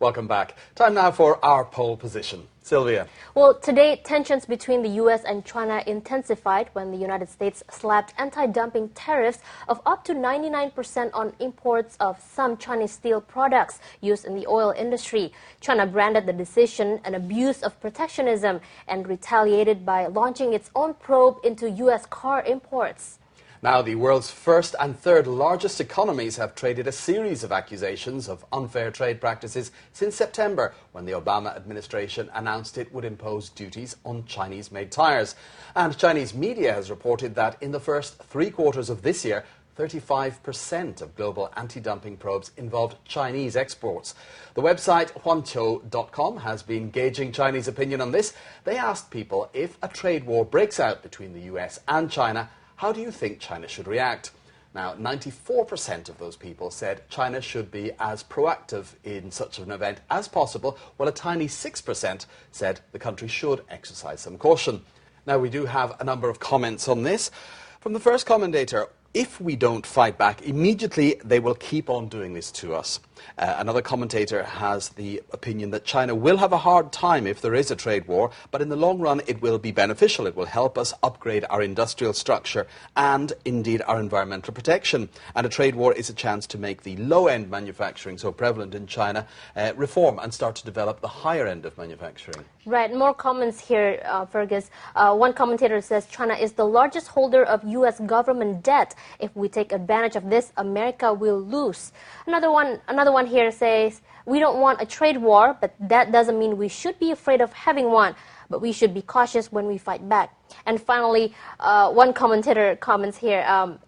Welcome back. Time now for our poll position. Sylvia. Well, today, tensions between the U.S. and China intensified when the United States slapped anti-dumping tariffs of up to 99% on imports of some Chinese steel products used in the oil industry. China branded the decision an abuse of protectionism and retaliated by launching its own probe into U.S. car imports. Now, the world's first and third largest economies have traded a series of accusations of unfair trade practices since September, when the Obama administration announced it would impose duties on Chinese-made tyres. And Chinese media has reported that in the first 3 quarters of this year, 35% of global anti-dumping probes involved Chinese exports. The website Huanqiu.com has been gauging Chinese opinion on this. They asked people, if a trade war breaks out between the US and China, how do you think China should react? Now, 94% of those people said China should be as proactive in such an event as possible, while a tiny 6% said the country should exercise some caution. Now, we do have a number of comments on this. From the first commentator, if we don't fight back immediately, they will keep on doing this to us. Another commentator has the opinion that China will have a hard time if there is a trade war, but in the long run it will be beneficial. It will help us upgrade our industrial structure and indeed our environmental protection. And a trade war is a chance to make the low-end manufacturing so prevalent in China reform and start to develop the higher end of manufacturing. Right, more comments here, Fergus. One commentator says China is the largest holder of U.S. government debt. If we take advantage of this, America will lose. Another one here says, we don't want a trade war, but that doesn't mean we should be afraid of having one. But we should be cautious when we fight back. And finally, one commentator comments here,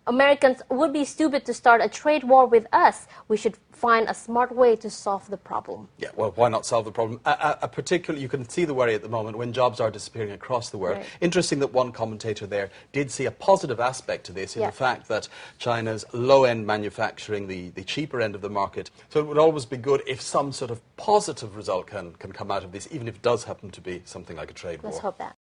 Americans would be stupid to start a trade war with us. We should find a smart way to solve the problem. Yeah, well, why not solve the problem? Particularly, you can see the worry at the moment when jobs are disappearing across the world. Right. Interesting that one commentator there did see a positive aspect to this in the fact that China's low-end manufacturing, the cheaper end of the market. So it would always be good if some sort of positive result can come out of this, even if it does happen to be something like a trade war. Let's hope that.